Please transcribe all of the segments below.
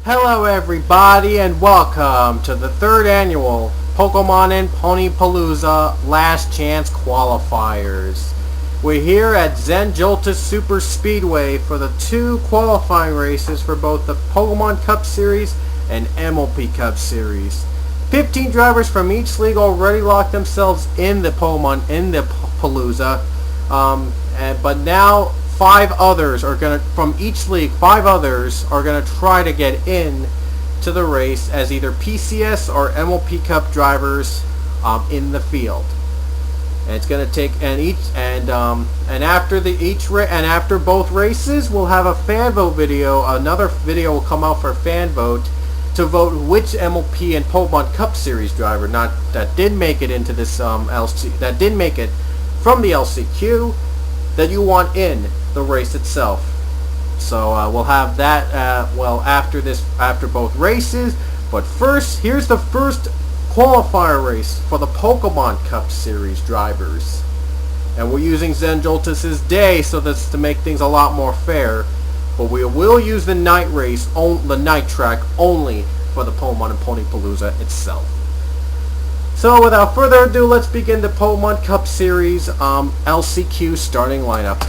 Hello everybody and welcome to the third annual Pokemon and Ponypalooza Last Chance Qualifiers. We're here at Zen Joltis Super Speedway for the two qualifying races for both the Pokemon Cup Series and MLP Cup Series. 15 drivers from each league already locked themselves in the Palooza, but now five others are gonna try to get in to the race as either PCS or MLP Cup drivers in the field. And it's gonna take after both races, we'll have a fan vote video. Another video will come out for a fan vote to vote which MLP and Pokemon Cup Series driver that did make it into this that did make it from the LCQ that you want in the race itself. So we'll have that after both races. But first, here's the first qualifier race for the Pokemon Cup Series drivers, and we're using Zen Joltis' day so that's to make things a lot more fair. But we will use the night track only for the Pokemon and Ponypalooza itself. So without further ado, let's begin the Pokemon Cup Series LCQ starting lineup.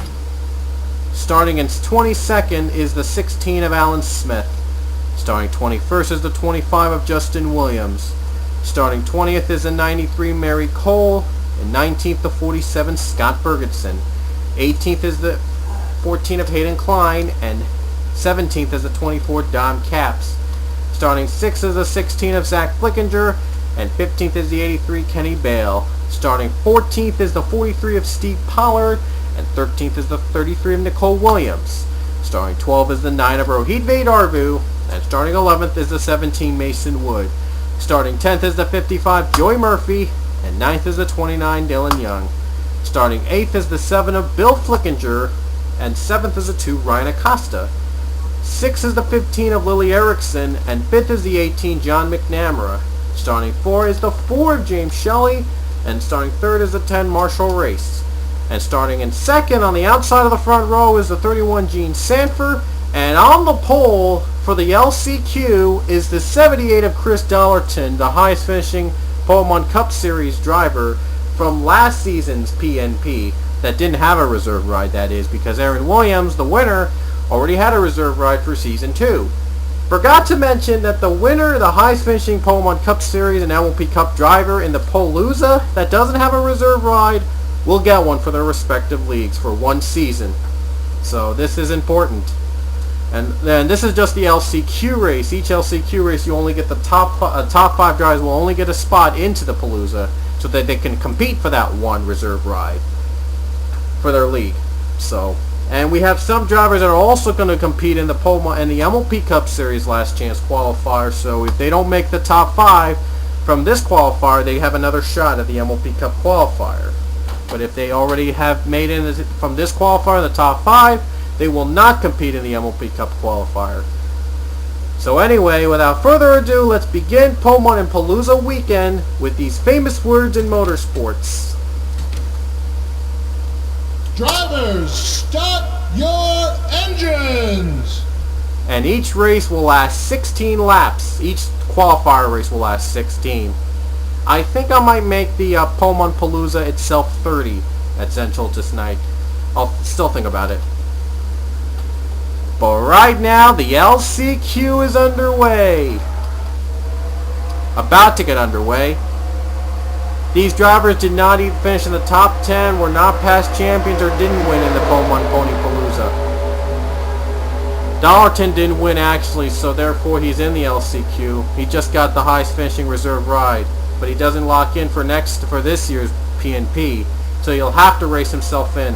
Starting in 22nd is the 16 of Alan Smith. Starting 21st is the 25 of Justin Williams. Starting 20th is the 93 Mary Cole. And 19th the 47 Scott Bergensen. 18th is the 14 of Hayden Klein. And 17th is the 24 Don Capps. Starting 6th is the 16 of Zach Flickinger. And 15th is the 83 Kenny Bale. Starting 14th is the 43 of Steve Pollard. And 13th is the 33 of Nicole Williams. Starting 12th is the 9 of Rohit Vedarvu. And starting 11th is the 17 Mason Wood. Starting 10th is the 55 Joey Murphy. And 9th is the 29 Dylan Young. Starting 8th is the 7 of Bill Flickinger. And 7th is the 2 Ryan Acosta. 6th is the 15 of Lily Erickson. And 5th is the 18 John McNamara. Starting 4 is the 4 of James Shelley. And starting 3rd is the 10 Marshall Race. And starting in 2nd on the outside of the front row is the 31 Gene Sanford. And on the pole for the LCQ is the 78 of Chris Dollarton, the highest finishing Pokemon Cup Series driver from last season's PNP that didn't have a reserve ride, that is, because Aaron Williams, the winner, already had a reserve ride for Season 2. Forgot to mention that the winner, the highest finishing Pokemon Cup Series and MLP Cup driver in the Palooza that doesn't have a reserve ride will get one for their respective leagues for one season. So this is important. And then this is just the LCQ race. Each LCQ race you only get the top 5 drivers will only get a spot into the Palooza so that they can compete for that one reserve ride for their league. And we have some drivers that are also going to compete in the Pokemon and the MLP Cup Series Last Chance Qualifier. So if they don't make the top 5 from this qualifier, they have another shot at the MLP Cup Qualifier. But if they already have made it from this qualifier, the top 5, they will not compete in the MLP Cup Qualifier. So anyway, without further ado, let's begin Pokemon and Palooza weekend with these famous words in motorsports. Drivers, start your engines! And each race will last 16 laps. Each qualifier race will last 16. I think I might make the Pokemon Palooza itself 30 at Zen Joltis night. I'll still think about it. But right now, the LCQ is underway. About to get underway. These drivers did not even finish in the top 10, were not past champions, or didn't win in the Pokemon Ponypalooza. Dollarton didn't win actually, so therefore he's in the LCQ. He just got the highest finishing reserve ride, but he doesn't lock in for this year's PNP, so he'll have to race himself in.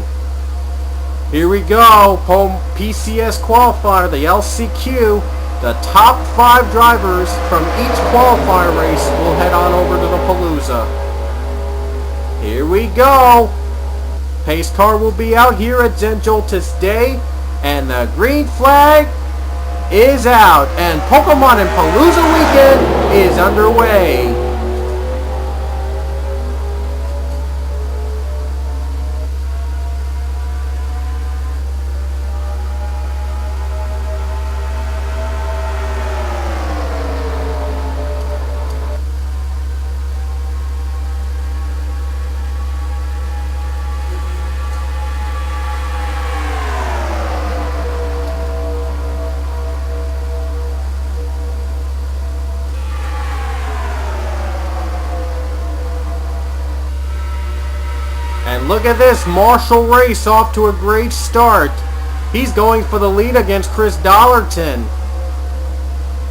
Here we go, PCS qualifier, the LCQ. The top 5 drivers from each qualifier race will head on over to the Palooza. Here we go. Pace car will be out here at Zen Joltis Day, and the green flag is out, and Pokemon and Palooza weekend is underway. look at this. Marshall Race off to a great start. He's going for the lead against Chris Dollarton.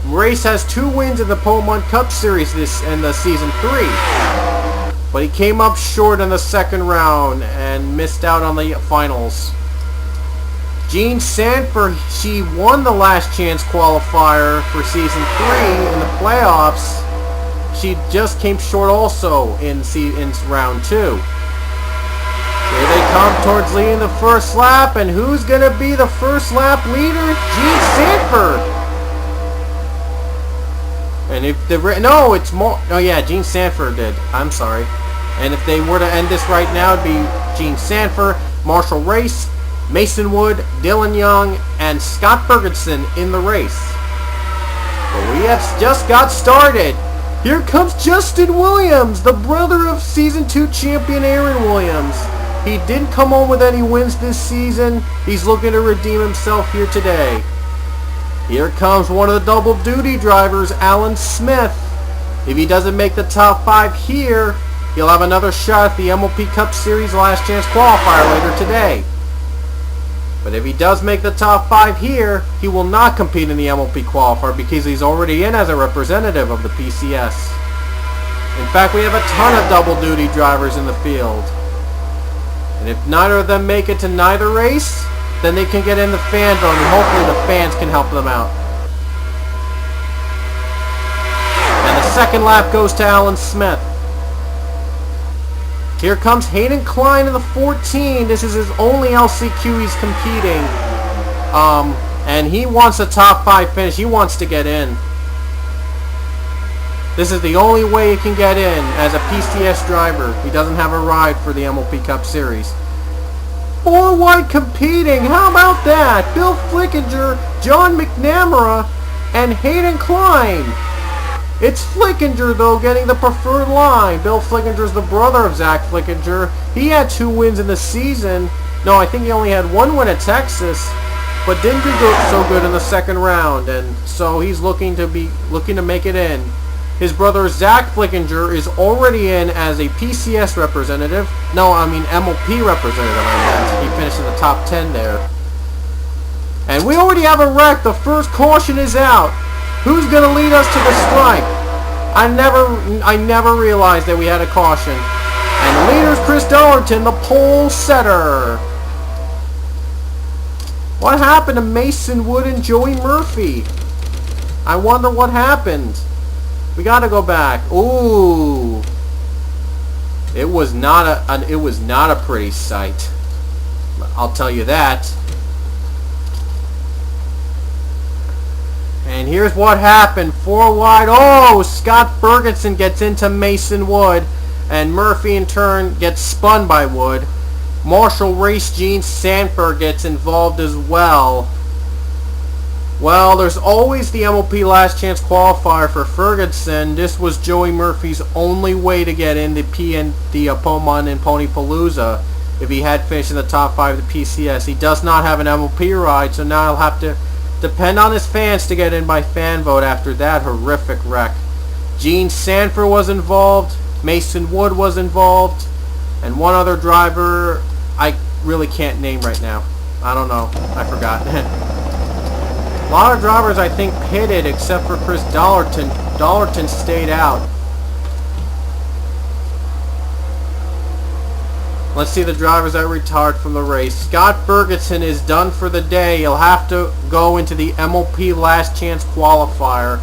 Race has 2 wins in the Pole Cup Series in the season 3. But he came up short in the second round and missed out on the finals. Jean Sanford, she won the last chance qualifier for season 3 in the playoffs. She just came short also in round 2. Here they come towards leading the first lap, and who's going to be the first lap leader? Jean Sanford. And if Jean Sanford did. I'm sorry. And if they were to end this right now, it'd be Jean Sanford, Marshall Race, Mason Wood, Dylan Young, and Scott Ferguson in the race. But we have just got started. Here comes Justin Williams, the brother of Season 2 champion Aaron Williams. He didn't come home with any wins this season. He's looking to redeem himself here today. Here comes one of the double duty drivers, Alan Smith. If he doesn't make the top 5 here, he'll have another shot at the MLP Cup Series Last Chance Qualifier later today. But if he does make the top 5 here, he will not compete in the MLP Qualifier because he's already in as a representative of the PCS. In fact, we have a ton of double duty drivers in the field. And if neither of them make it to neither race, then they can get in the fan vote and hopefully the fans can help them out. And the second lap goes to Alan Smith. Here comes Hayden Klein in the 14. This is his only LCQ he's competing. And he wants a top 5 finish. He wants to get in. This is the only way he can get in as a PCS driver. He doesn't have a ride for the MLP Cup Series. 4 wide competing. How about that? Bill Flickinger, John McNamara, and Hayden Klein. It's Flickinger, though, getting the preferred line. Bill Flickinger's the brother of Zach Flickinger. He had 2 wins in the season. No, I think he only had 1 win at Texas, but didn't do so good in the second round, and so he's looking to make it in. His brother Zach Flickinger is already in as a PCS representative. No, I mean MLP representative. He finished in the top 10 there. And we already have a wreck. The first caution is out. Who's going to lead us to the stripe? I never realized that we had a caution. And the leader is Chris Dollarton, the pole setter. What happened to Mason Wood and Joey Murphy? I wonder what happened. We got to go back. Ooh. It was not a pretty sight. I'll tell you that. And here's what happened. 4 wide. Oh, Scott Ferguson gets into Mason Wood. And Murphy in turn gets spun by Wood. Marshall Race Jean Sanford gets involved as well. Well, there's always the MLP Last Chance Qualifier for Ferguson. This was Joey Murphy's only way to get in the Pomon and Ponypalooza if he had finished in the top 5 of the PCS. He does not have an MLP ride, so now he'll have to depend on his fans to get in by fan vote after that horrific wreck. Jean Sanford was involved, Mason Wood was involved, and one other driver I really can't name right now. I don't know. I forgot. A lot of drivers I think pitted except for Chris Dollarton. Dollarton stayed out. Let's see the drivers that retired from the race. Scott Ferguson is done for the day. He'll have to go into the MLP Last Chance Qualifier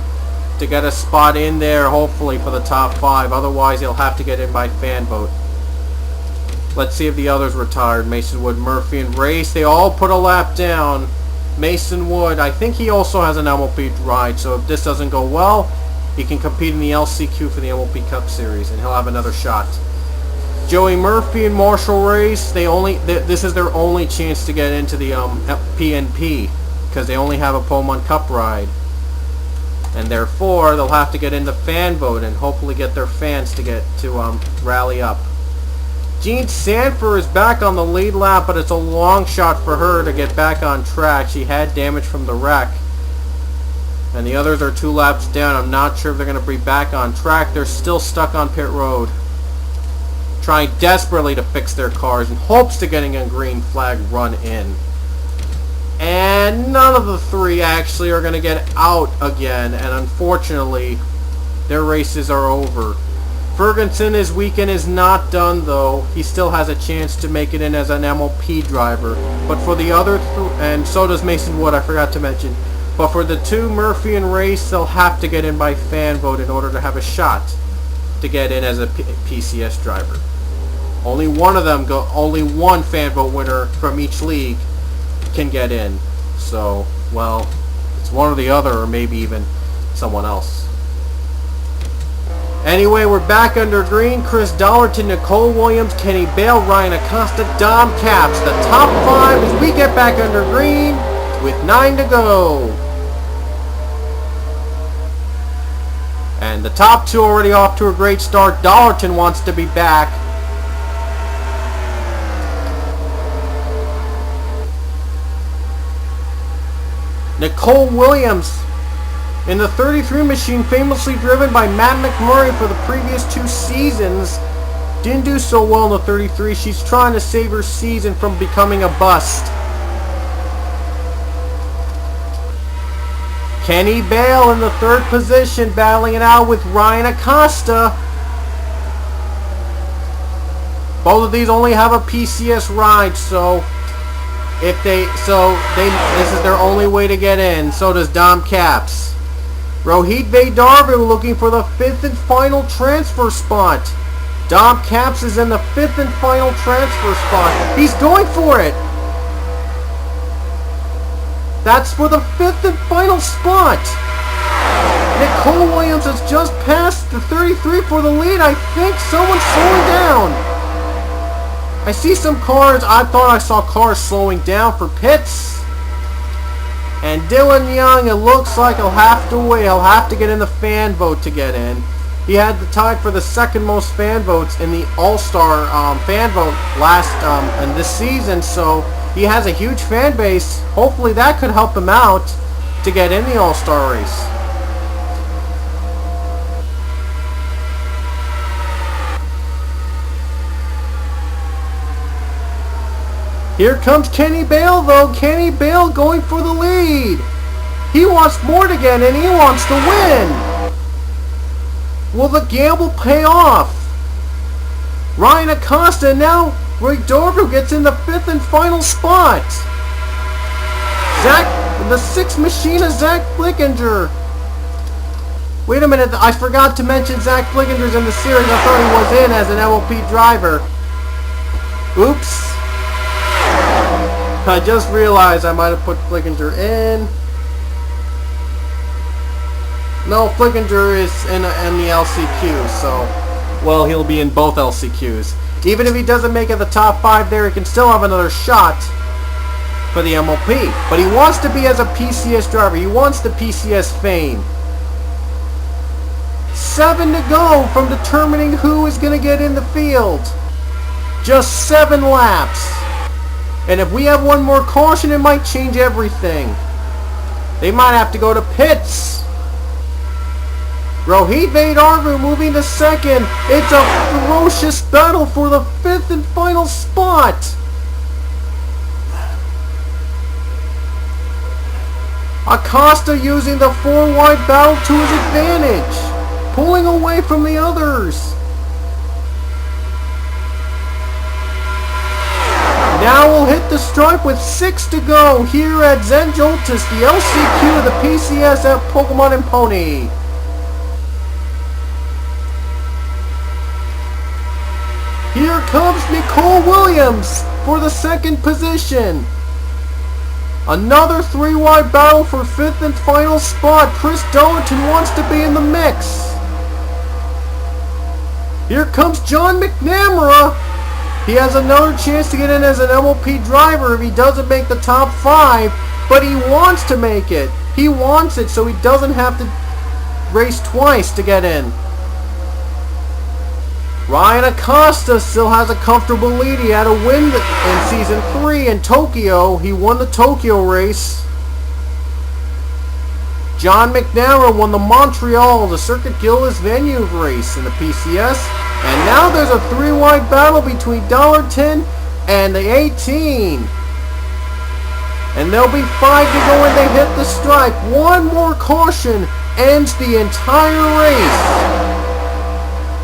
to get a spot in there, hopefully, for the top 5. Otherwise, he'll have to get in by fan vote. Let's see if the others retired. Mason Wood, Murphy, and Race. They all put a lap down. Mason Wood, I think he also has an MLP ride, so if this doesn't go well, he can compete in the LCQ for the MLP Cup Series, and he'll have another shot. Joey Murphy and Marshall Race, this is their only chance to get into the PNP, because they only have a Pomon Cup ride. And therefore, they'll have to get into fan vote and hopefully get their fans to rally up. Jean Sanford is back on the lead lap, but it's a long shot for her to get back on track. She had damage from the wreck. And the others are 2 laps down. I'm not sure if they're going to be back on track. They're still stuck on pit road. trying desperately to fix their cars in hopes to getting a green flag run in. And none of the three actually are going to get out again, and unfortunately, their races are over. Ferguson, his weekend is not done though. He still has a chance to make it in as an MLP driver. But for the other and so does Mason Wood, I forgot to mention. But for the two, Murphy and Race, they'll have to get in by fan vote in order to have a shot to get in as a PCS driver. Only one of them only one fan vote winner from each league can get in. So, well, it's one or the other, or maybe even someone else. Anyway, we're back under green. Chris Dollarton, Nicole Williams, Kenny Bale, Ryan Acosta, Dom Capps. The top 5 as we get back under green with 9 to go. And the top 2 already off to a great start. Dollarton wants to be back. Nicole Williams in the 33 machine, famously driven by Matt McMurray for the previous 2 seasons, didn't do so well in the 33. She's trying to save her season from becoming a bust. Kenny Bale in the 3rd position, battling it out with Ryan Acosta. Both of these only have a PCS ride, so this is their only way to get in. So does Dom Capps. Rohit Vedarvu looking for the 5th and final transfer spot. Dom Capps is in the 5th and final transfer spot. He's going for it. That's for the 5th and final spot. Nicole Williams has just passed the 33 for the lead. I think someone's slowing down. I see some cars. I thought I saw cars slowing down for pits. And Dylan Young, it looks like he'll have to wait. He'll have to get in the fan vote to get in. He had the tied for the 2nd most fan votes in the All-Star fan vote in this season, so he has a huge fan base. Hopefully that could help him out to get in the All-Star race. Here comes Kenny Bale though. Kenny Bale going for the lead. He wants more to get in. He wants to win. Will the gamble pay off? Ryan Acosta, now Roy Dorville gets in the 5th and final spot. The 6th machine is Zach Flickinger. Wait a minute, I forgot to mention Zach Flickinger's in the series. I thought he was in as an MLP driver. Oops. I just realized I might have put Flickinger in. No, Flickinger is in the LCQ, so, well, he'll be in both LCQs. Even if he doesn't make it the top 5 there, he can still have another shot for the MLP. But he wants to be as a PCS driver. He wants the PCS fame. 7 to go from determining who is going to get in the field. Just 7 laps. And if we have one more caution, it might change everything. They might have to go to pits. Rohit Vedarvu moving to 2nd. It's a ferocious battle for the 5th and final spot. Acosta using the 4-wide battle to his advantage, pulling away from the others. Now we'll hit the stripe with 6 to go here at Zen Joltis, the LCQ of the PCS at Pokemon and Pony. Here comes Nicole Williams for the 2nd position. Another 3-wide battle for 5th and final spot. Chris Dollarton wants to be in the mix. Here comes John McNamara. He has another chance to get in as an MLP driver if he doesn't make the top 5, but he wants to make it. He wants it so he doesn't have to race twice to get in. Ryan Acosta still has a comfortable lead. He had a win in Season 3 in Tokyo. He won the Tokyo race. John McNamara won the Montreal, the Circuit Gilles Villeneuve race in the PCS. And now there's a 3-wide battle between $10 and the 18. And there'll be 5 to go when they hit the stripe. One more caution ends the entire race.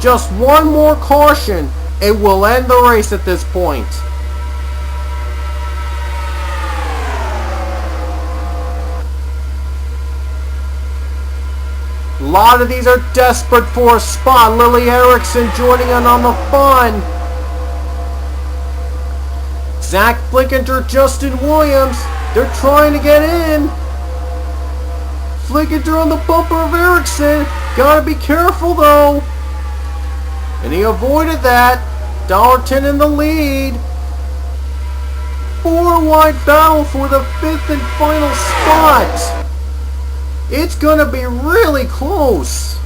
Just one more caution, it will end the race at this point. A lot of these are desperate for a spot. Lily Erickson joining in on the fun. Zach Flickinger, Justin Williams, they're trying to get in. Flickinger on the bumper of Erickson. Gotta be careful though. And he avoided that. $10 in the lead. 4-wide battle for the 5th and final spot. It's gonna be really close.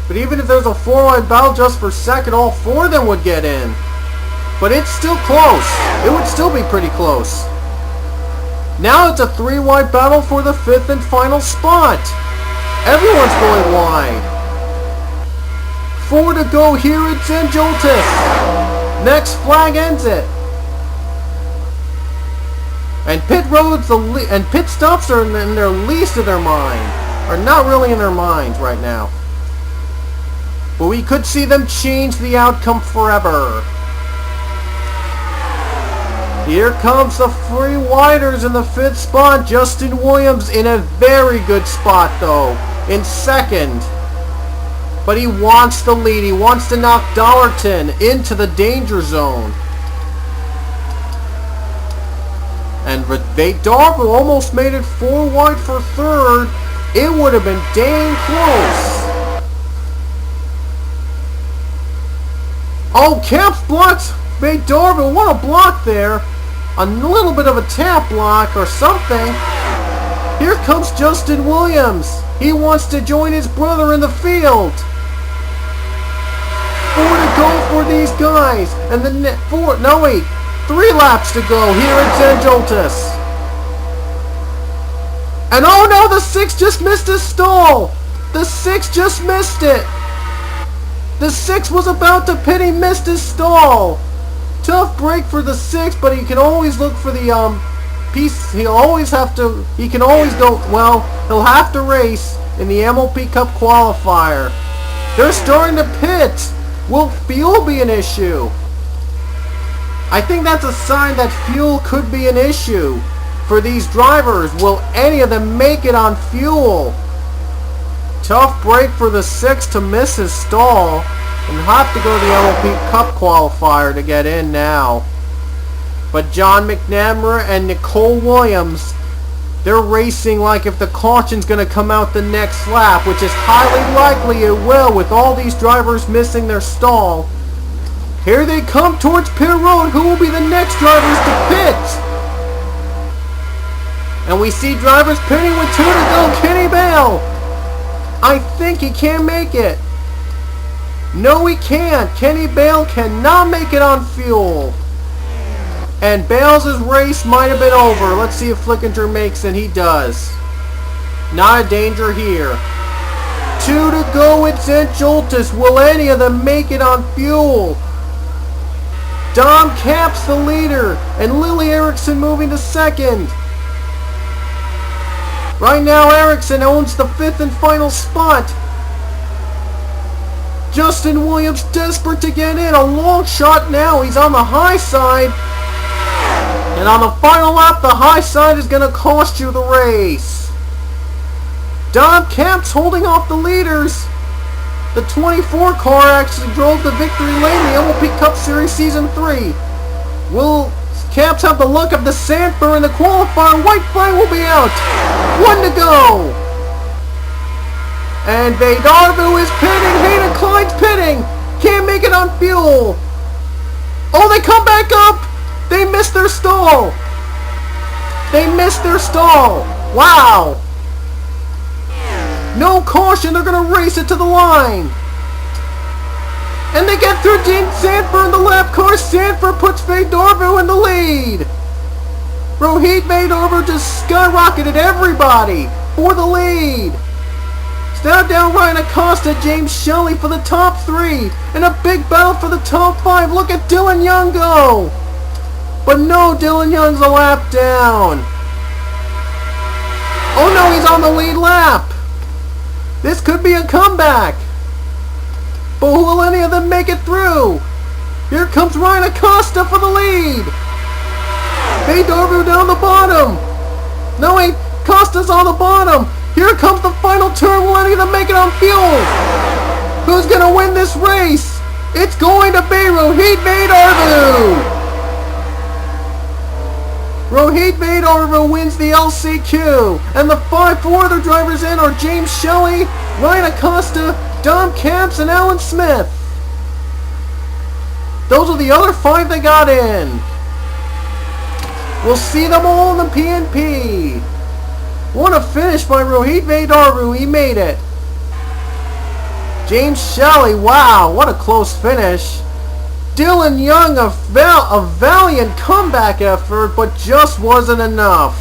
But even if there's a 4-wide battle just for second, all 4 of them would get in. But it's still close. It would still be pretty close. Now it's a 3-wide battle for the 5th and final spot. Everyone's going wide. 4 to go here at St. Joltis. Next flag ends it. And pit roads and pit stops are in their least of their mind. Are not really in their minds right now. But we could see them change the outcome forever. Here comes the 3 widers in the 5th spot. Justin Williams in a very good spot though. In second. But he wants the lead. He wants to knock $10 into the danger zone. And Darvill almost made it 4 wide for third. It would have been dang close. Oh, Camps blocks Darvill. What a block there. A little bit of a tap block or something. Here comes Justin Williams. He wants to join his brother in the field. 4 to go for these guys. And the 3 laps to go here at St. Joltis. And oh no, the 6 just missed his stall. The 6 just missed it. The 6 was about to pit, he missed his stall. Tough break for the 6, but he can always look for the piece. He can always go, well, he'll have to race in the MLP Cup qualifier. They're starting to pit. Will fuel be an issue? I think that's a sign that fuel could be an issue for these drivers. Will any of them make it on fuel? Tough break for the 6 to miss his stall and have to go to the MLP Cup qualifier to get in now. But John McNamara and Nicole Williams, they're racing like if the caution's going to come out the next lap, which is highly likely it will with all these drivers missing their stall. Here they come towards pit road. Who will be the next drivers to pit? And we see drivers pitting with 2 to go. Kenny Bale. I think he can't make it. No, he can't. Kenny Bale cannot make it on fuel. And Bale's race might have been over. Let's see if Flickinger makes it. He does. Not a danger here. 2 to go at St. Joltis. Will any of them make it on fuel? Dom Capps the leader, and Lily Erickson moving to second. Right now, Erickson owns the 5th and final spot. Justin Williams desperate to get in. A long shot now. He's on the high side. And on the final lap, the high side is going to cost you the race. Dom Capps holding off the leaders. The 24 car actually drove the victory lane in the MLP Cup Series Season 3. Will Capps have the luck of the Sandford in the qualifier? White flag will be out. 1 to go. And Darvill is pitting. Hayden Klein's pitting. Can't make it on fuel. Oh, they come back up. They missed their stall. They missed their stall. Wow. No caution. They're going to race it to the line. And they get through Dean Sandford in the lap car. Sandford puts Darvill in the lead. Rohit Darvill just skyrocketed everybody. for the lead. Now down Ryan Acosta, James Shelley for the top 3. And a big battle for the top 5. Look at Dylan Young go. But no, Dylan Young's a lap down. Oh no, he's on the lead lap. This could be a comeback. But will any of them make it through? Here comes Ryan Acosta for the lead. Hey, Darbu down the bottom. No, wait, Acosta's on the bottom. Here comes the final turn. Will any of them make it on fuel? Who's going to win this race? It's going to be Rohit Darbu. Rohit Darbu wins the LCQ. And the 4 other drivers in are James Shelley, Ryan Acosta, Dom Camps, and Alan Smith. Those are the other 5 that got in. We'll see them all in the PNP. What a finish by Rohit Darbu. He made it. James Shelley, wow, what a close finish. Dylan Young, a valiant comeback effort, but just wasn't enough.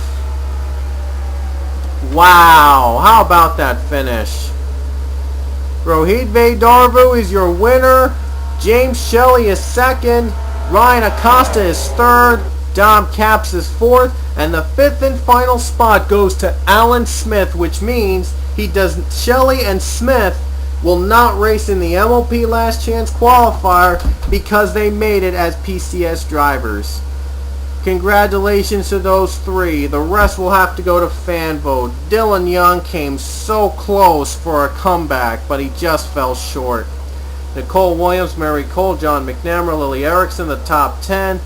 Wow, how about that finish? Rohit Darbu is your winner. James Shelley is second. Ryan Acosta is third. Dom Caps is fourth. And the 5th and final spot goes to Alan Smith, which means Shelley and Smith will not race in the MLP Last Chance qualifier because they made it as PCS drivers. Congratulations to those 3. The rest will have to go to fan vote. Dylan Young came so close for a comeback, but he just fell short. Nicole Williams, Mary Cole, John McNamara, Lily Erickson, the top 10.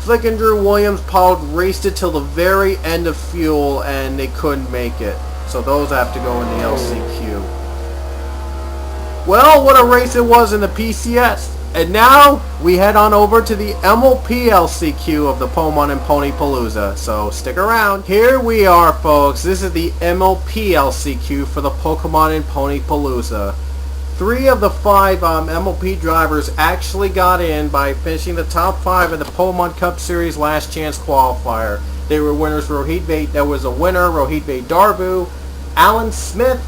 Flickinger, Williams, Paul raced it till the very end of fuel, and they couldn't make it. So those have to go in the LCQ. Well, what a race it was in the PCS. And now we head on over to the MLP LCQ of the Pokemon and Pony Palooza. So stick around. Here we are, folks. This is the MLP LCQ for the Pokemon and Pony Palooza. 3 of the 5 MLP drivers actually got in by finishing the top 5 in the Pokemon Cup Series Last Chance qualifier. They were winners. There was a winner, Rohit Darbu, Alan Smith,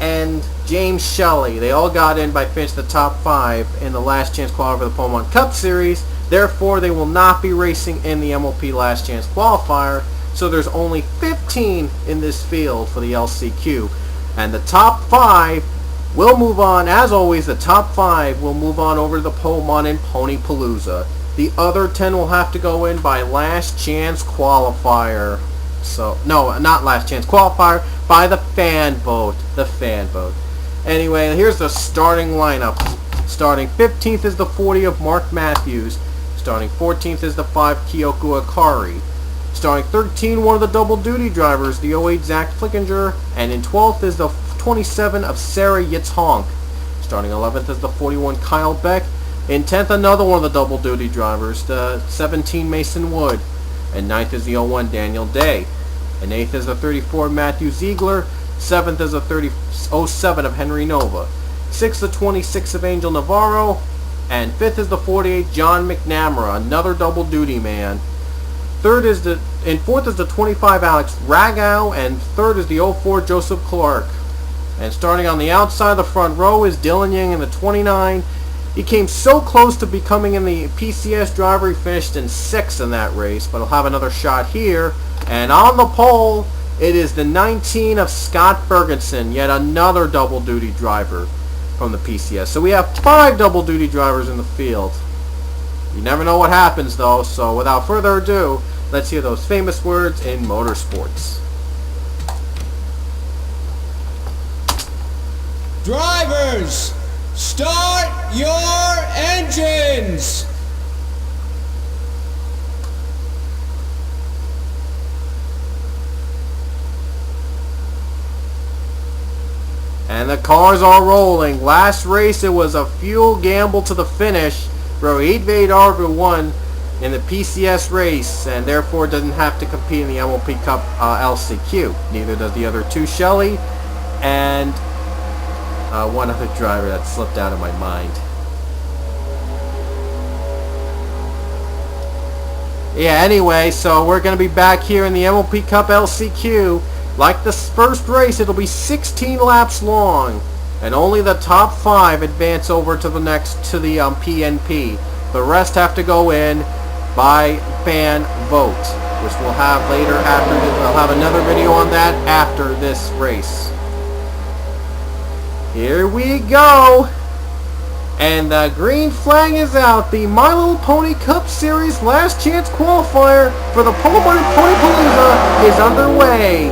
and James Shelley. They all got in by finishing the top 5 in the Last Chance qualifier for the Pokemon Cup Series. Therefore, they will not be racing in the MLP Last Chance qualifier. So there's only 15 in this field for the LCQ. And the top 5 will move on. As always, the top 5 will move on over to the Pokemon and Pony Palooza. The other 10 will have to go in by Last Chance qualifier. So, no, not Last Chance qualifier, by the fan vote. The fan vote. Anyway, here's the starting lineup. Starting 15th is the 40 of Mark Matthews. Starting 14th is the 5 Kyoko Akari. Starting 13, one of the double duty drivers, the 08 Zach Flickinger. And in 12th is the 27 of Sarah Yitzhonk. Starting 11th is the 41 Kyle Beck. In 10th, another one of the double duty drivers, the 17 Mason Wood. And 9th is the 01 Daniel Day. And 8th is the 34 Matthew Ziegler. 7th is the 07 of Henry Nova. 6th the 26 of Angel Navarro. And 5th is the 48 John McNamara, another double duty man. 4th is the 25 Alex Ragow. And 3rd is the 04 Joseph Clark. And starting on the outside of the front row is Dylan Young in the 29. He came so close to becoming in the PCS driver. He finished in 6th in that race, but he'll have another shot here. And on the pole, it is the 19 of Scott Ferguson, yet another double duty driver from the PCS. So we have 5 double duty drivers in the field. You never know what happens, though, so without further ado, let's hear those famous words in motorsports. Drivers, start your engines! And the cars are rolling. Last race, it was a fuel gamble to the finish. Rohit Darbu won in the PCS race, and therefore doesn't have to compete in the MLP Cup LCQ. Neither does the other 2, Shelley, and one other driver that slipped out of my mind. Yeah, anyway, so we're going to be back here in the MLP Cup LCQ. Like this first race, it'll be 16 laps long, and only the top 5 advance over to the PNP. The rest have to go in by fan vote, which we'll have later after this. I'll have another video on that after this race. Here we go! And the green flag is out. The My Little Pony Cup Series Last Chance Qualifier for the Pole Barn Ponypalooza is underway.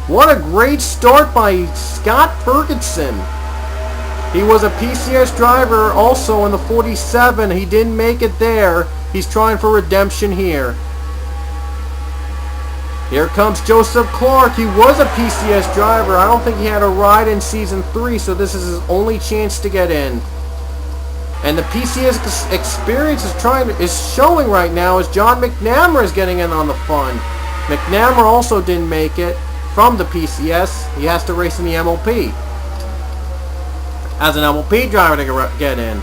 What a great start by Scott Ferguson. He was a PCS driver also in the 47. He didn't make it there. He's trying for redemption here. Here comes Joseph Clark. He was a PCS driver. I don't think he had a ride in Season 3, so this is his only chance to get in. And the PCS experience is showing right now as John McNamara is getting in on the fun. McNamara also didn't make it from the PCS. He has to race in the MLP as an MLP driver to get in.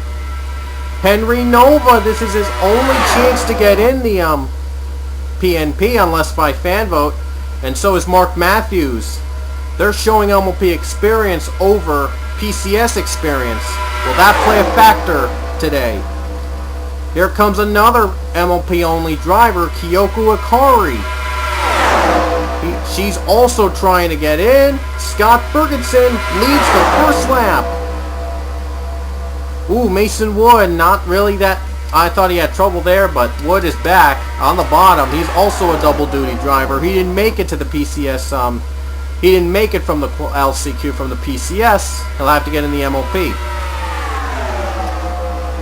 Henry Nova, this is his only chance to get in the PNP unless by fan vote, and so is Mark Matthews. They're showing MLP experience over PCS experience. Will that play a factor today? Here comes another MLP only driver, Kyoko Akari. She's also trying to get in. Scott Ferguson leads the first lap. Ooh, Mason Wood, not really that. I thought he had trouble there, but Wood is back on the bottom. He's also a double duty driver. He didn't make it to the PCS. He didn't make it from the LCQ from the PCS. He'll have to get in the MLP.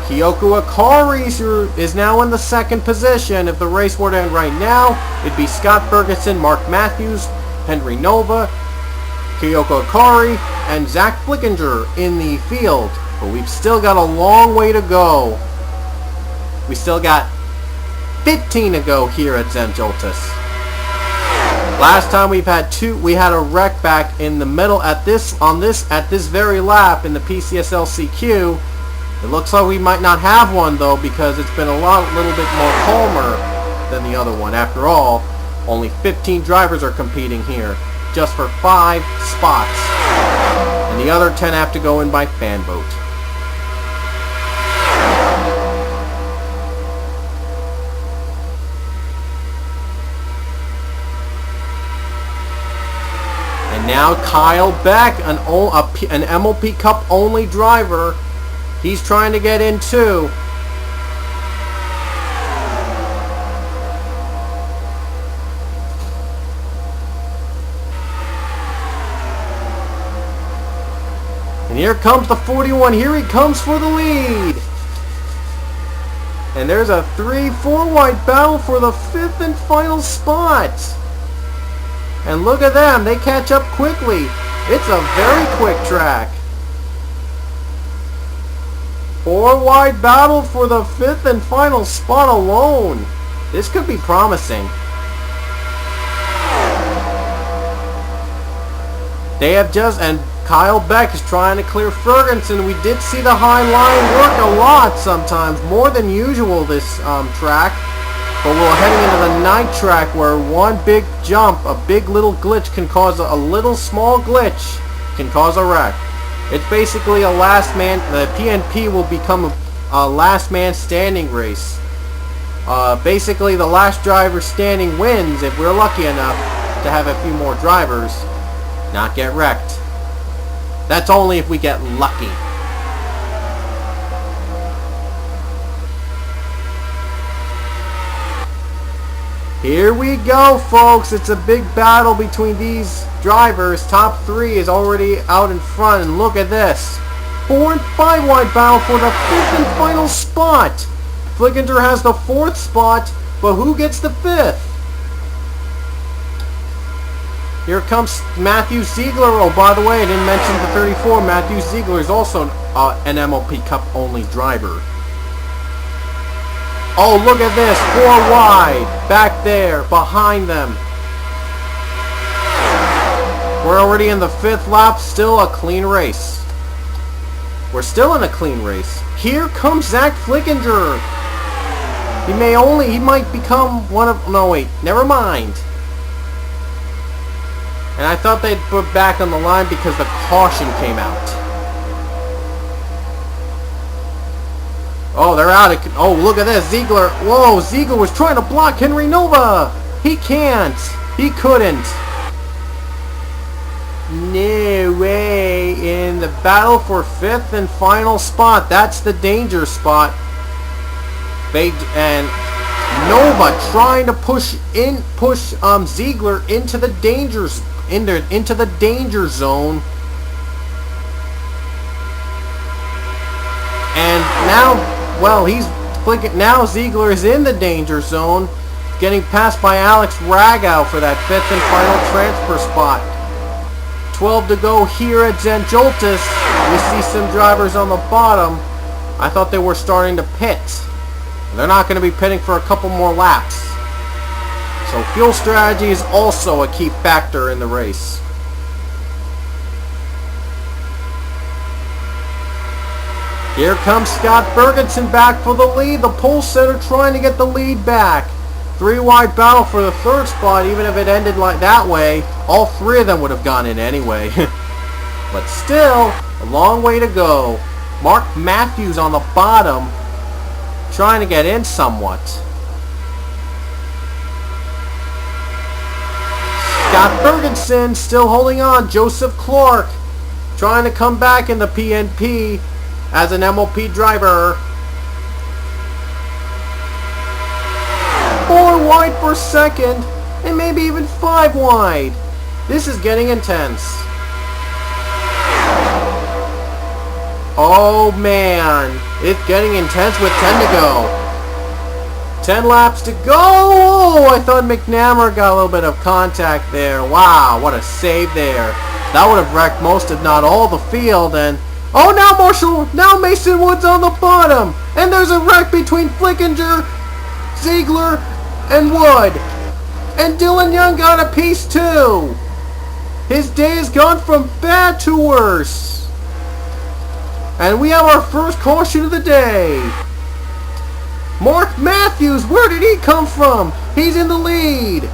Kyoko Akari is now in the second position. If the race were to end right now, it'd be Scott Ferguson, Mark Matthews, Henry Nova, Kyoko Akari, and Zach Flickinger in the field. But we've still got a long way to go. We still got 15 to go here at Zenjoltis. Last time we had a wreck back in the middle at this very lap in the PCS LCQ. It looks like we might not have one though, because it's been little bit more calmer than the other one. After all, only 15 drivers are competing here, just for 5 spots, and the other 10 have to go in by fan vote. And now Kyle Beck, an MLP Cup only driver. He's trying to get in too. And here comes the 41. Here he comes for the lead. And there's a 3-4 wide battle for the 5th and final spot. And look at them. They catch up quickly. It's a very quick track. 4 wide battle for the 5th and final spot alone. This could be promising. And Kyle Beck is trying to clear Ferguson. We did see the high line work a lot sometimes, more than usual this track. But we're heading into the night track where one big jump, a big little glitch can cause a little small glitch can cause a wreck. It's basically a last man. The PNP will become a last man standing race. Basically, the last driver standing wins if we're lucky enough to have a few more drivers not get wrecked. That's only if we get lucky. Here we go, folks. It's a big battle between these drivers. Top 3 is already out in front, and look at this. 4 and 5 wide battle for the 5th and final spot. Flickinger has the 4th spot, but who gets the 5th? Here comes Matthew Ziegler. Oh, by the way, I didn't mention the 34. Matthew Ziegler is also an MLP Cup only driver. Oh, look at this. 4 wide. Back there. Behind them. We're already in the 5th lap. Still a clean race. We're still in a clean race. Here comes Zach Flickinger. He might become one of... No, wait. Never mind. And I thought they'd put back on the line because the caution came out. Oh, they're out of... Oh, look at this. Ziegler. Whoa, Ziegler was trying to block Henry Nova. He can't. He couldn't. No way. In the battle for 5th and final spot. That's the danger spot. And Nova trying to push Ziegler into the into the danger zone. And now, well, he's flicking. Now Ziegler is in the danger zone, getting passed by Alex Ragow for that 5th and final transfer spot. 12 to go here at Zandjoltis. We see some drivers on the bottom. I thought they were starting to pit. They're not going to be pitting for a couple more laps. So fuel strategy is also a key factor in the race. Here comes Scott Ferguson back for the lead. The pole sitter trying to get the lead back. 3-wide battle for the 3rd spot. Even if it ended like that way, all 3 of them would have gone in anyway. But still, a long way to go. Mark Matthews on the bottom, trying to get in somewhat. Scott Ferguson still holding on. Joseph Clark trying to come back in the PNP as an MLP driver. 4 wide for 2nd, and maybe even 5 wide. This is getting intense. Oh man, it's getting intense with 10 to go. 10 laps to go. Oh, I thought McNamara got a little bit of contact there. Wow, what a save there. That would have wrecked most, if not all, the field. And oh, now Mason Wood's on the bottom. And there's a wreck between Flickinger, Ziegler, and Wood. And Dylan Young got a piece too. His day has gone from bad to worse. And we have our first caution of the day. Mark Matthews, where did he come from? He's in the lead.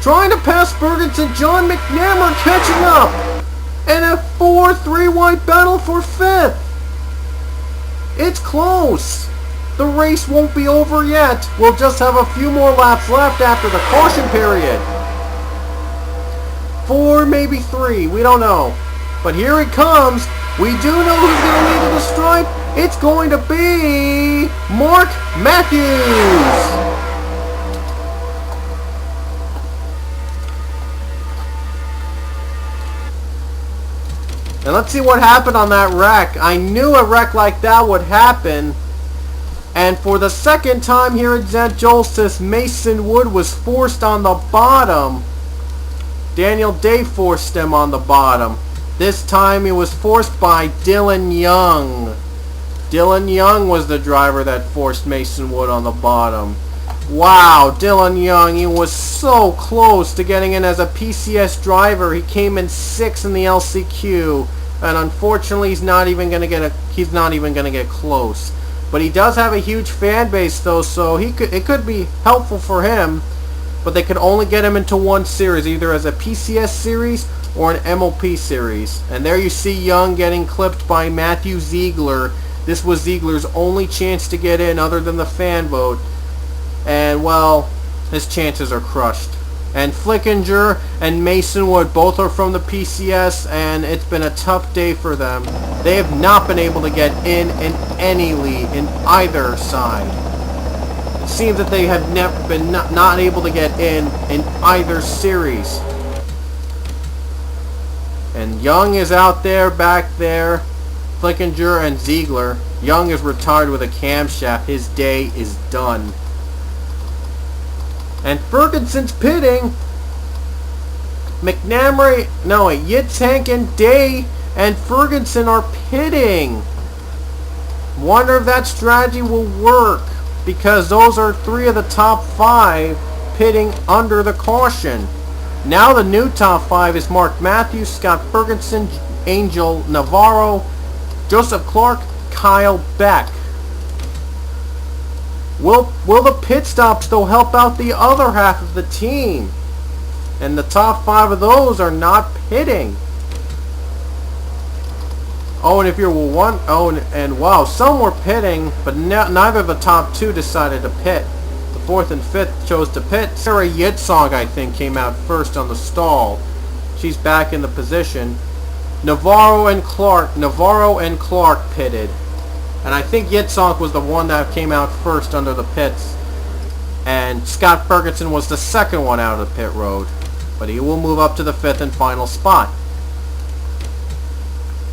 Trying to pass Ferguson, John McNamara catching up. And a 4-3-wide battle for 5th. It's close. The race won't be over yet. We'll just have a few more laps left after the caution period. 4, maybe 3, we don't know. But here it comes. We do know who's going to lead to the stripe. It's going to be Mark Matthews. And let's see what happened on that wreck. I knew a wreck like that would happen. And for the 2nd time here at Zandjoltis, Mason Wood was forced on the bottom. Daniel Day forced him on the bottom. This time he was forced by Dylan Young. Dylan Young was the driver that forced Mason Wood on the bottom. Wow, Dylan Young, he was so close to getting in as a PCS driver. He came in 6th in the LCQ, and unfortunately he's not even going to get close. But he does have a huge fan base though, so it could be helpful for him. But they could only get him into one series, either as a PCS series or an MLP series. And there you see Young getting clipped by Matthew Ziegler. This was Ziegler's only chance to get in other than the fan vote. And, well, his chances are crushed. And Flickinger and Mason Wood both are from the PCS, and it's been a tough day for them. They have not been able to get in any lead in either side. It seems that they have never been not able to get in either series. And Young is out there, back there. Flickinger and Ziegler. Young is retired with a camshaft. His day is done. And Ferguson's pitting. Yitzhak and Day and Ferguson are pitting. Wonder if that strategy will work, because those are 3 of the top 5 pitting under the caution. Now the new top 5 is Mark Matthews, Scott Ferguson, Angel Navarro, Joseph Clark, Kyle Beck. Will the pit stops though help out the other half of the team? And the top 5 of those are not pitting. Oh, and if you're one, and wow, some were pitting, but neither of the top 2 decided to pit. The 4th and 5th chose to pit. Sarah Yitzhak, I think, came out first on the stall. She's back in the position. Navarro and Clark pitted. And I think Yitzhak was the one that came out first under the pits. And Scott Ferguson was the second one out of the pit road. But he will move up to the 5th and final spot.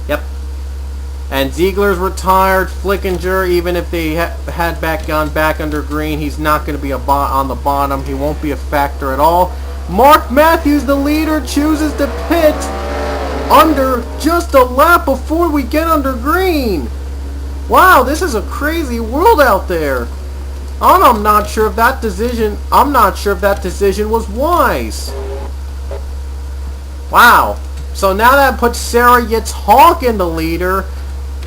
Yep. And Ziegler's retired. Flickinger, even if they had gone back under green, he's not going to be on the bottom. He won't be a factor at all. Mark Matthews, the leader, chooses to pit under just a lap before we get under green. Wow, this is a crazy world out there. I'm not sure if that decision was wise. Wow. So now that puts Sarah Yitzhak in the leader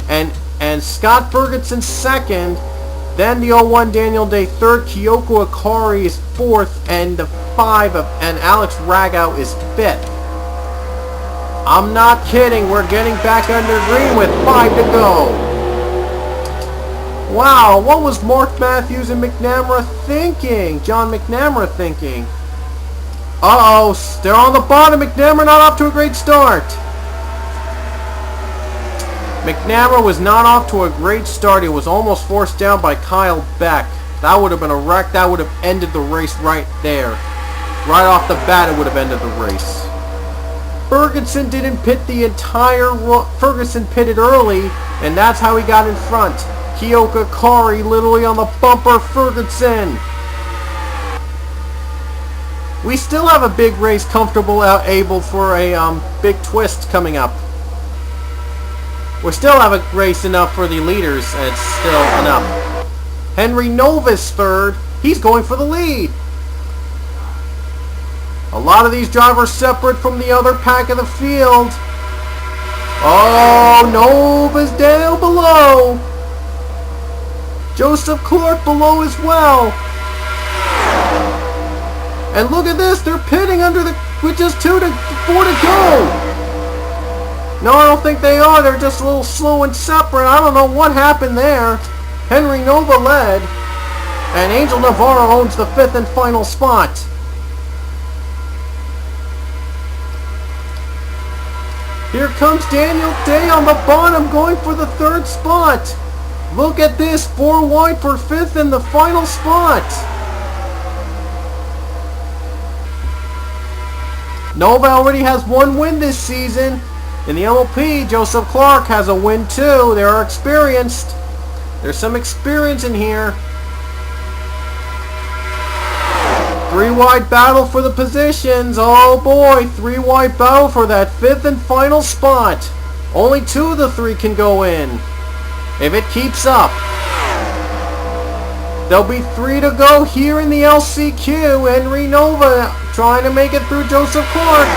and Scott Ferguson second. Then the 01 Daniel Day third, Kyoko Akari is fourth, and the 5 and Alex Ragow is 5th. I'm not kidding, we're getting back under green with 5 to go. Wow, what was Mark Matthews and McNamara thinking? John McNamara thinking. Uh-oh, they're on the bottom. McNamara not off to a great start. McNamara was not off to a great start. He was almost forced down by Kyle Beck. That would have been a wreck. That would have ended the race right there. Right off the bat, it would have ended the race. Ferguson didn't pit the entire Ferguson pitted early, and that's how he got in front. Kyoko Akari literally on the bumper. Ferguson. We still have a big race able for a big twist coming up. We still have a race enough for the leaders, and it's still enough. Henry Nova's third. He's going for the lead. A lot of these drivers separate from the other pack of the field. Oh, Nova's down below. Joseph Clark below as well. And look at this, they're pitting with just 4 to go. No, I don't think they are. They're just a little slow and separate. I don't know what happened there. Henry Nova led, and Angel Navarro owns the 5th and final spot. Here comes Daniel Day on the bottom going for the 3rd spot. Look at this, 4 wide for 5th in the final spot. Nova already has 1 win this season. In the MLP, Joseph Clark has a win too. They are experienced. There's some experience in here. 3 wide battle for the positions. Oh boy, 3 wide battle for that 5th and final spot. Only 2 of the 3 can go in. If it keeps up. There'll be 3 to go here in the LCQ. Henry Nova trying to make it through Joseph Clark.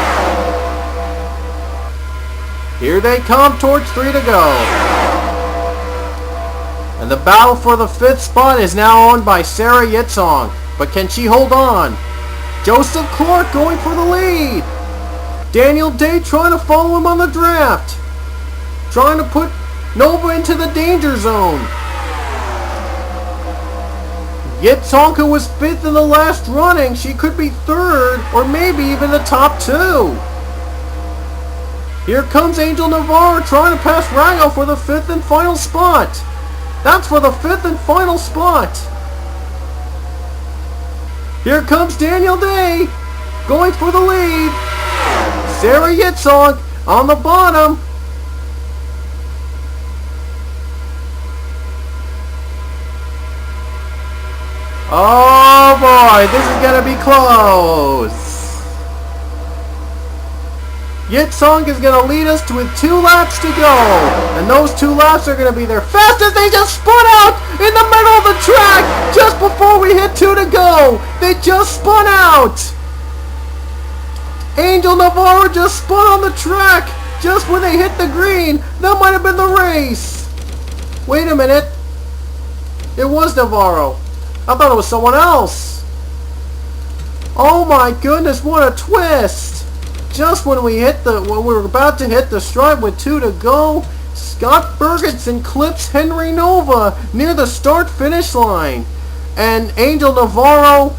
Here they come towards 3 to go. And the battle for the 5th spot is now owned by Sarah Yitzhak. But can she hold on? Joseph Clark going for the lead. Daniel Day trying to follow him on the draft. Trying to put Nova into the danger zone. Yitzhak, who was 5th in the last running, she could be 3rd or maybe even the top 2. Here comes Angel Navarro trying to pass Rago for the 5th and final spot. That's for the 5th and final spot. Here comes Daniel Day going for the lead. Sarah Yitzhak on the bottom. Oh boy, this is going to be close. Yitzhak is going to lead us with 2 laps to go. And those 2 laps are going to be their fastest. They just spun out in the middle of the track just before we hit 2 to go. They just spun out. Angel Navarro just spun on the track. Just when they hit the green, that might have been the race. Wait a minute. It was Navarro. I thought it was someone else. Oh my goodness, what a twist. Just when we were about to hit the stripe with 2 to go, Scott Ferguson clips Henry Nova near the start-finish line. And Angel Navarro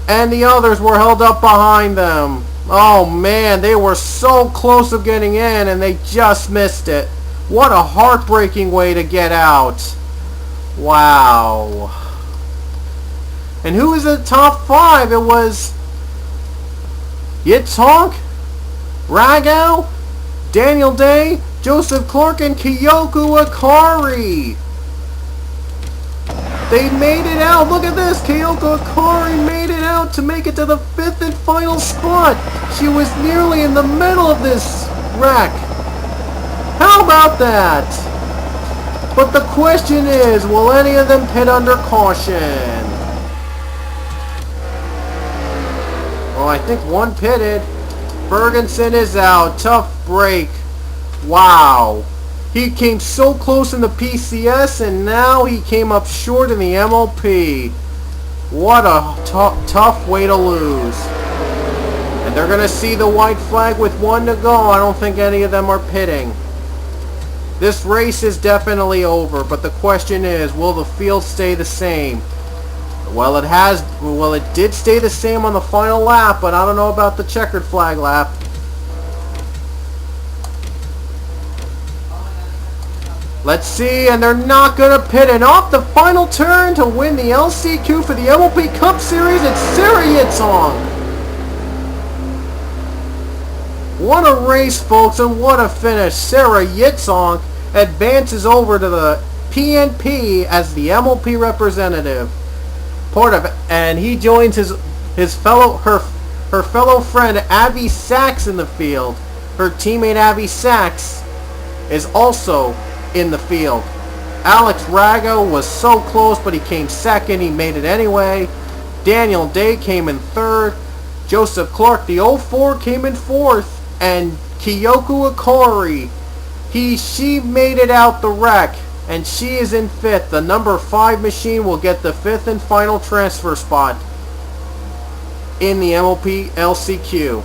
and the others were held up behind them. Oh man, they were so close of getting in and they just missed it. What a heartbreaking way to get out. Wow. And who was in the top 5? It was Yitzhak, Rago, Daniel Day, Joseph Clark, and Kiyoko Akari. They made it out. Look at this. Kiyoko Akari made it out to make it to the 5th and final spot. She was nearly in the middle of this wreck. How about that? But the question is, will any of them pit under caution? Well, I think one pitted. Ferguson is out. Tough break. Wow. He came so close in the PCS, and now he came up short in the MLP. What a tough way to lose. And they're going to see the white flag with 1 to go. I don't think any of them are pitting. This race is definitely over, but the question is, will the field stay the same? Well, it did stay the same on the final lap, but I don't know about the checkered flag lap. Let's see, and they're not going to pit. And off the final turn to win the LCQ for the MLP Cup Series, it's Sarah Yitzhak. What a race, folks, and what a finish. Sarah Yitzhak advances over to the PNP as the MLP representative. And he joins her fellow friend Abby Sachs in the field. Her teammate Abby Sachs is also in the field. Alex Rago was so close, but he came second. He made it anyway. Daniel Day came in third. Joseph Clark, the 04, came in fourth. And Kiyoko Akari, she made it out the wreck, and she is in fifth. The number 5 machine will get the 5th and final transfer spot in the MLP LCQ.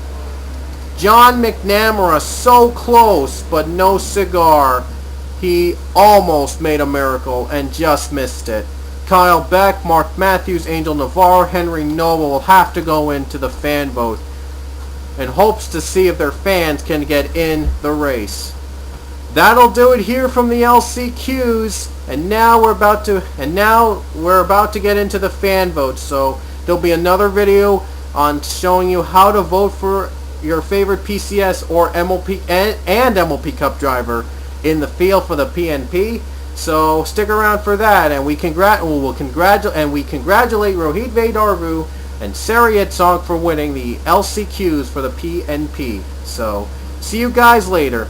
John McNamara, so close, but no cigar. He almost made a miracle and just missed it. Kyle Beck, Mark Matthews, Angel Navarro, Henry Nova will have to go into the fan vote in hopes to see if their fans can get in the race. That'll do it here from the LCQs, and now we're about to get into the fan vote. So there'll be another video on showing you how to vote for your favorite PCS or MLP and MLP Cup driver in the field for the PNP. So stick around for that, and we congratulate Rohit Vedarvu and Sarah Yitzhak for winning the LCQs for the PNP. So see you guys later.